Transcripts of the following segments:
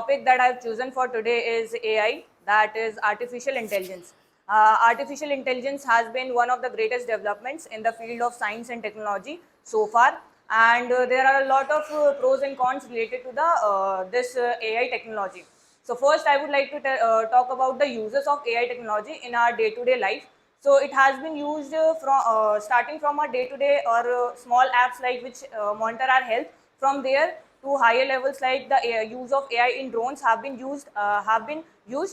topic that I've chosen for today is AI, that is artificial intelligence. Artificial intelligence has been one of the greatest developments in the field of science and technology so far, and there are a lot of pros and cons related to the this AI technology. So first, I would like to talk about the uses of AI technology in our day-to-day life. So it has been used from starting from our day-to-day or small apps like which monitor our health. From there to higher levels like the use of AI in drones have been used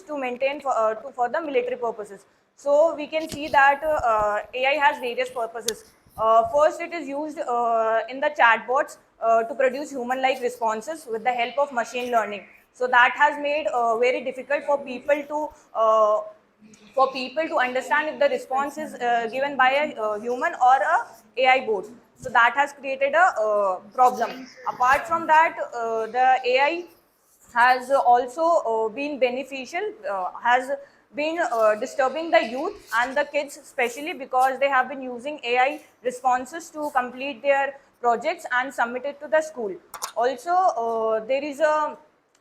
to maintain for the military purposes. So we can see that AI has various purposes. First, it is used in the chatbots to produce human-like responses with the help of machine learning. So that has made very difficult for people to understand if the response is given by a human or a AI bot. So that has created a problem. Apart from that, the AI has also been beneficial, has been disturbing the youth and the kids, especially because they have been using AI responses to complete their projects and submit it to the school. Also, there is a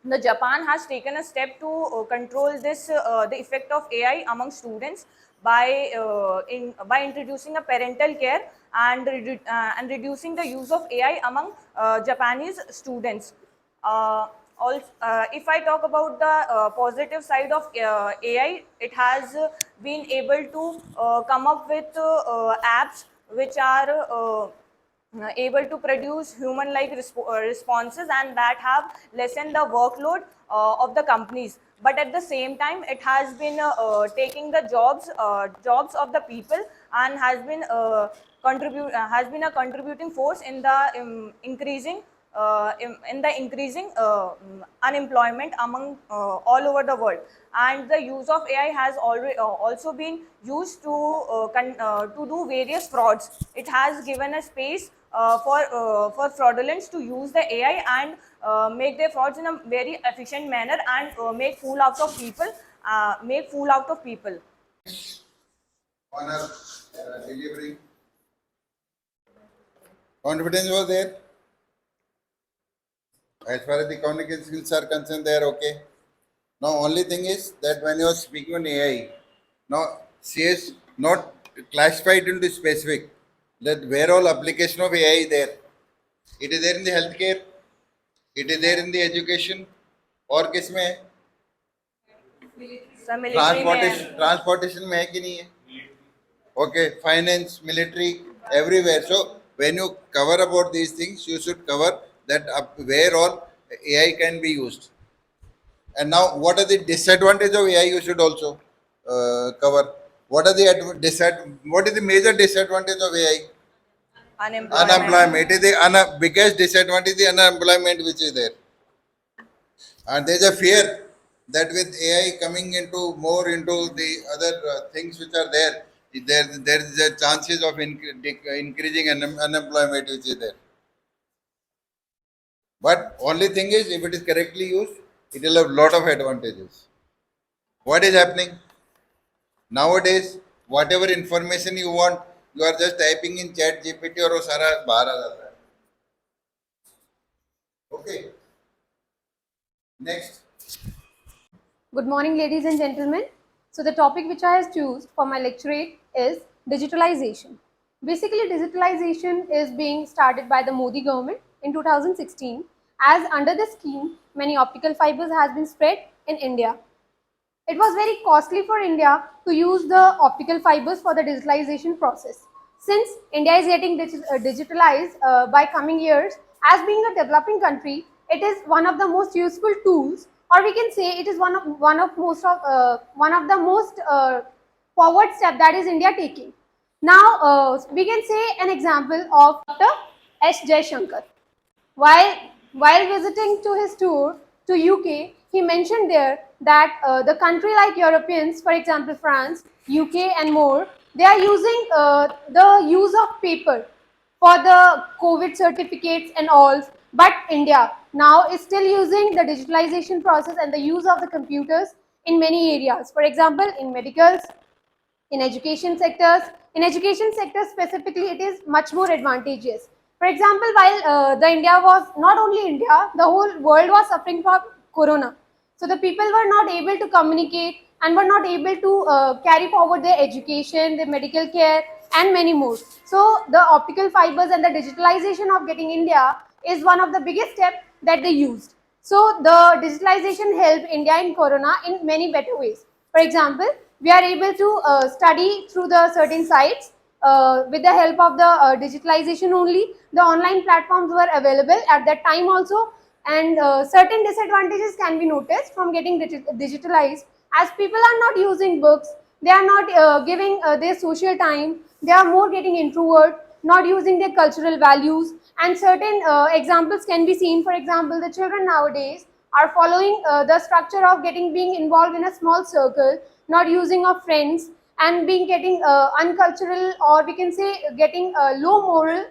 the Japan has taken a step to control the effect of AI among students by introducing a parental care and reducing the use of AI among Japanese students. Also, if I talk about the positive side of AI, it has been able to come up with apps which are able to produce human-like responses and that have lessened the workload of the companies. But at the same time, it has been taking the jobs of the people and has been a contributing force in the increasing unemployment among all over the world. And the use of AI has already also been used to do various frauds. It has given a space for fraudulents to use the AI and make their frauds in a very efficient manner and make fool out of people. Honor delivery. Confidence was there. As far as the communication skills are concerned, they are okay. Now, only thing is that when you are speaking on AI, now she is not classified into specific. That where all application of AI is there. It is there in the healthcare. It is there in the education. और किस में है? Transportation में है कि नहीं है? Okay, finance, military, everywhere. So when you cover about these things, you should cover that up where all AI can be used. And now, what are the disadvantages of AI? You should also cover. What are the What is the major disadvantage of AI? Unemployment. It is the biggest disadvantage, the unemployment which is there. And there is a fear that with AI coming into more into the other things which are there is a chances of increasing unemployment which is there. But only thing is, if it is correctly used, it will have lot of advantages. What is happening nowadays? Whatever information you want, you are just typing in chat GPT और वो सारा बाहर आ जाता है. Okay. Next. Good morning, ladies and gentlemen. So the topic which I have chosen for my lecturate is digitalization. Basically, digitalization is being started by the Modi government in 2016. As under the scheme, many optical fibers has been spread in India. It was very costly for India to use the optical fibers for the digitalization process. Since India is getting digitalized by coming years, as being a developing country, it is one of the most useful tools, or we can say it is one of the most forward step that is India taking. Now we can say an example of Dr. S. Jaishankar. While visiting to his tour to UK, he mentioned there that the country like Europeans, for example France, UK and more, they are using the use of paper for the COVID certificates and all, but India now is still using the digitalization process and the use of the computers in many areas. For example, in medicals, in education sectors. In education sectors specifically, it is much more advantageous. For example, while the India was, not only India, the whole world was suffering from corona. So the people were not able to communicate and were not able to carry forward their education, their medical care, and many more. So the optical fibers and the digitalization of getting India is one of the biggest steps that they used. So the digitalization helped India in corona in many better ways. For example, we are able to study through the certain sites with the help of the digitalization only. The online platforms were available at that time also, and certain disadvantages can be noticed from getting digitalized, as people are not using books, they are not giving their social time, they are more getting introvert, not using their cultural values, and certain examples can be seen. For example, the children nowadays are following the structure of getting being involved in a small circle, not using of friends, and being getting uncultural, or we can say getting low moral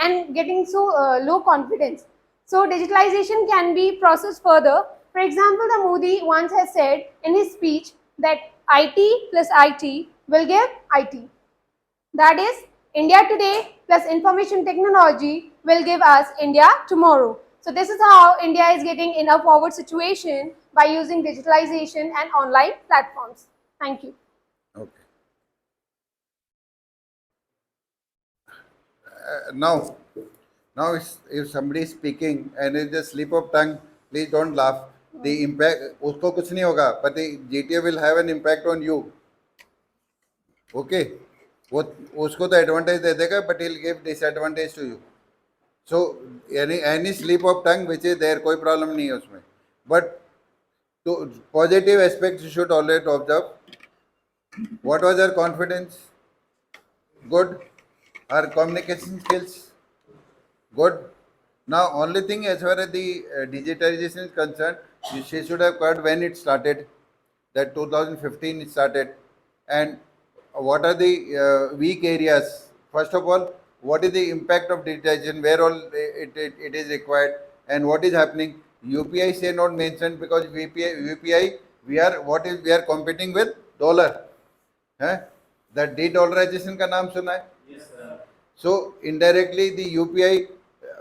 and getting so low confidence. So digitalization can be processed further. For example, the Modi once has said in his speech that IT plus IT will give IT. That is, India today plus information technology will give us India tomorrow. So this is how India is getting in a forward situation by using digitalization and online platforms. Thank you. Okay. Now if somebody is speaking and it's a slip of tongue, please don't laugh. The impact, उसको कुछ नहीं होगा, but the GTA will have an impact on you. Okay, वो उसको तो advantage दे देगा, but he'll give disadvantage to you. So any slip of tongue which is there, कोई problem नहीं है उसमें. But to positive aspects you should always observe. What was her confidence? Good. Her communication skills? Good. Now, only thing as far as the digitalization is concerned, she should have heard when it started, that 2015 it started, and what are the weak areas. First of all, what is the impact of digitization, where all it is required, and what is happening. UPI say not mentioned because UPI we are competing with dollar. The de-dollarization का नाम सुना है? So indirectly the UPI,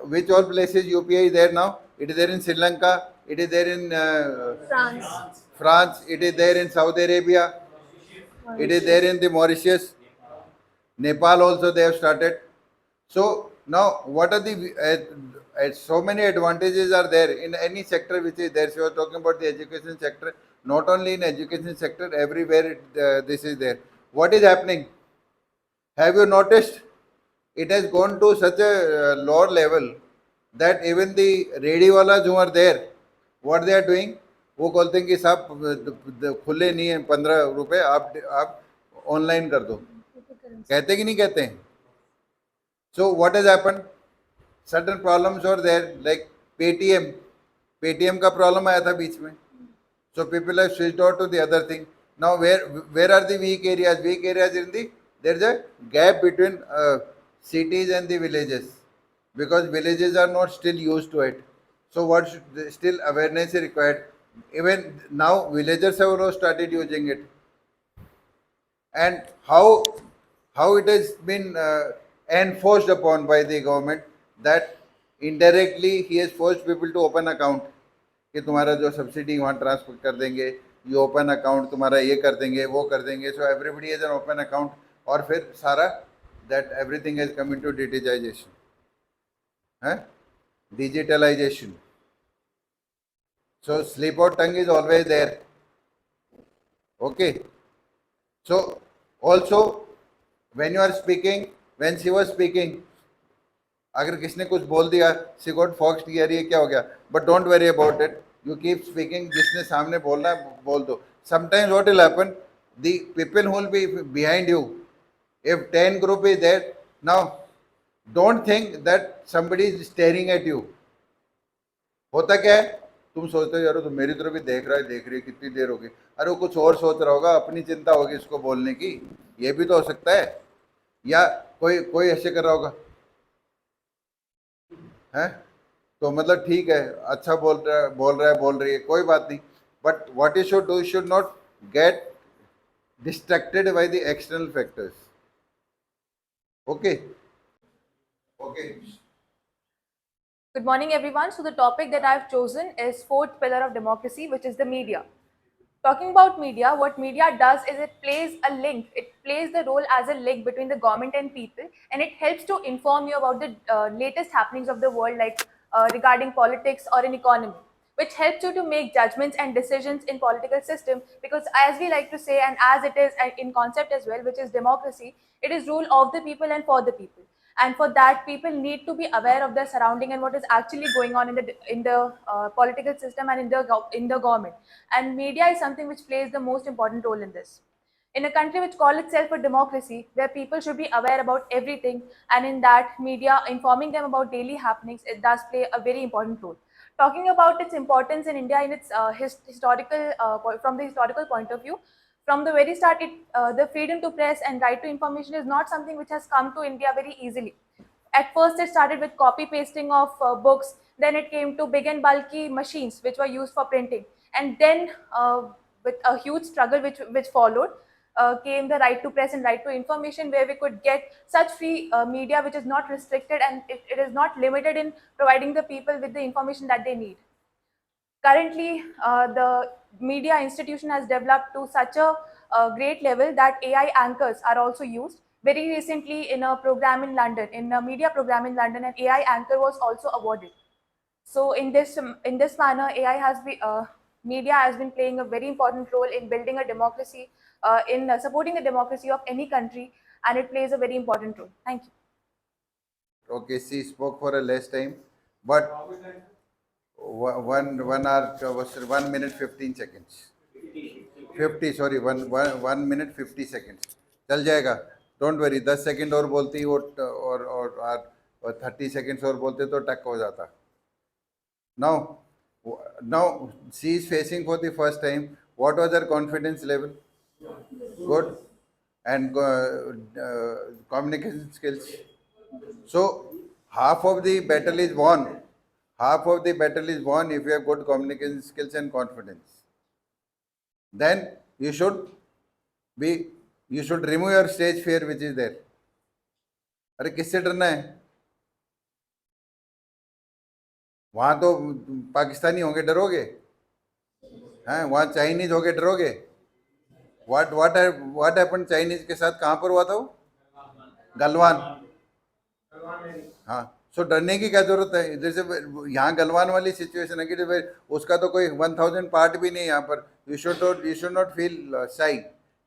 which all places UPI is there now? It is there in Sri Lanka, it is there in France, it is there in Saudi Arabia, it is there in the Mauritius, Nepal also they have started. So now what are the so many advantages are there in any sector which is there. So you are talking about the education sector, not only in education sector, everywhere this is there. What is happening? Have you noticed? It has gone to such a lower level that even the ready who are there, what they are doing, वो बोलते हैं कि साहब खुले नहीं है 15 रुपए आप ऑनलाइन कर दो, कहते कि नहीं कहते हैं. So what has happened? Certain problems are there, like Paytm का problem आया था बीच में. So people have switched out to the other thing. Now where are the weak areas? Weak areas in the, there is a gap between cities and the villages, because villages are not still used to it. So what should, still awareness is required. Even now villagers have also started using it. And how it has been enforced upon by the government, that indirectly he has forced people to open account, कि तुम्हारा जो subsidy वहाँ transfer कर देंगे, ये open account तुम्हारा ये कर देंगे, वो कर देंगे. So everybody has an open account, और फिर सारा that everything has come into digitization, digitalization. So slip of tongue is always there. Okay. So also when you are speaking, when she was speaking, अगर किसने कुछ बोल दिया, she got foxed, यार ये क्या हो गया, but don't worry about it. You keep speaking. जिसने सामने बोलना है बोल दो. Sometimes what will happen, the people who will be behind you, if 10 group is there, now don't think that somebody is staring at you. होता क्या है, तुम सोचते हो यार तो मेरी तरफ भी देख रहा है, देख रही है, कितनी देर होगी, अरे वो कुछ और सोच रहा होगा, अपनी चिंता होगी इसको बोलने की, ये भी तो हो सकता है. या कोई ऐसे कर रहा होगा, है तो मतलब ठीक है, अच्छा बोल रही है, कोई बात नहीं. But what you should do, you should not gate distracted by the external factors. Okay. Good morning, everyone. So the topic that I've chosen is fourth pillar of democracy, which is the media. Talking about media, what media does is it plays a link. It plays the role as a link between the government and people, and it helps to inform you about the latest happenings of the world, like regarding politics or in economy, which helps you to make judgments and decisions in political system. Because as we like to say, and as it is in concept as well, which is democracy, it is rule of the people and for the people. And for that, people need to be aware of their surrounding and what is actually going on in the political system and in the government. And media is something which plays the most important role in this. In a country which calls itself a democracy, where people should be aware about everything, and in that media informing them about daily happenings, it does play a very important role. Talking about its importance in India in its from the historical point of view, from the very start, the freedom to press and right to information is not something which has come to India very easily. At first, it started with copy pasting of books. Then it came to big and bulky machines which were used for printing, and then with a huge struggle which followed, came the right to press and right to information, where we could get such free media which is not restricted, and it is not limited in providing the people with the information that they need. Currently, the media institution has developed to such a great level that AI anchors are also used. Very recently, in a program in London, in a media program in London, an AI anchor was also awarded. So, in this manner, AI has been media has been playing a very important role in building a democracy, in supporting the democracy of any country, and it plays a very important role. Thank you. Okay, she spoke for a less time, but 1 hour was 1 minute 15 seconds. 50, sorry, 1 minute 50 seconds. चल जाएगा, don't worry. 10 second और बोलती और 30 seconds और बोलते तो टक हो जाता. Now, now she is facing for the first time. What was her confidence level? Good. And communication skills. So half of the battle is won. Half of the battle is won if you have good communication skills and confidence. Then you should remove your stage fear which is there. अरे किससे डरना है? वहां तो पाकिस्तानी होंगे, डरोगे? हैं, वहां Chinese होगे, डरोगे? व्हाट हैपेंड चाइनीज के साथ? कहां पर हुआ था वो? गलवान. हाँ, सो डरने की क्या जरूरत है? इधर से यहाँ गलवान वाली सिचुएशन है कि उसका तो कोई 1000 पार्ट भी नहीं यहाँ पर. You should not feel shy.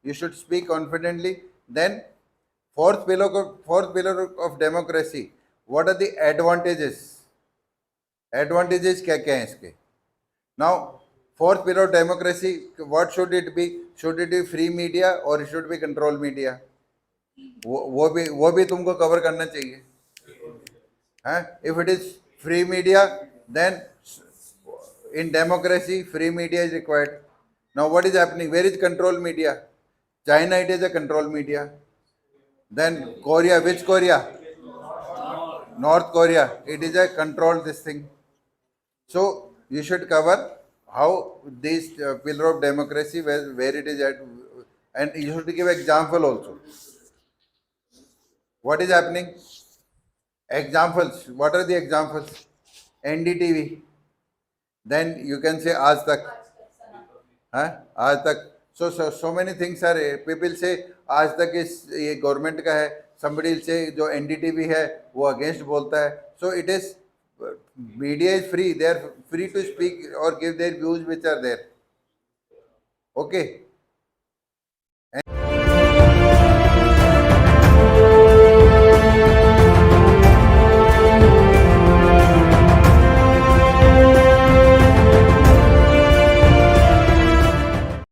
You should speak confidently. Then fourth pillar of democracy. What are the advantages? Advantages क्या क्या हैं इसके? Now fourth pillar of democracy, what should it be? Should it be free media और it should be control media? वो भी तुमको cover करना चाहिए. If it is free media, then in democracy, free media is required. Now, what is happening? Where is control media? China, it is a control media. Then Korea, which Korea? North Korea, it is a control this thing. So you should cover how this pillar of democracy, where it is at, and you should give example also. What is happening? Examples. What are the examples? NDTV. Then you can say Aaj Tak. Huh? Aaj Tak. So many things are. People say Aaj Tak is ये government का है. Somebody will say जो NDTV है वो against बोलता है. So it is, media is free. They are free to speak or give their views which are there. Okay.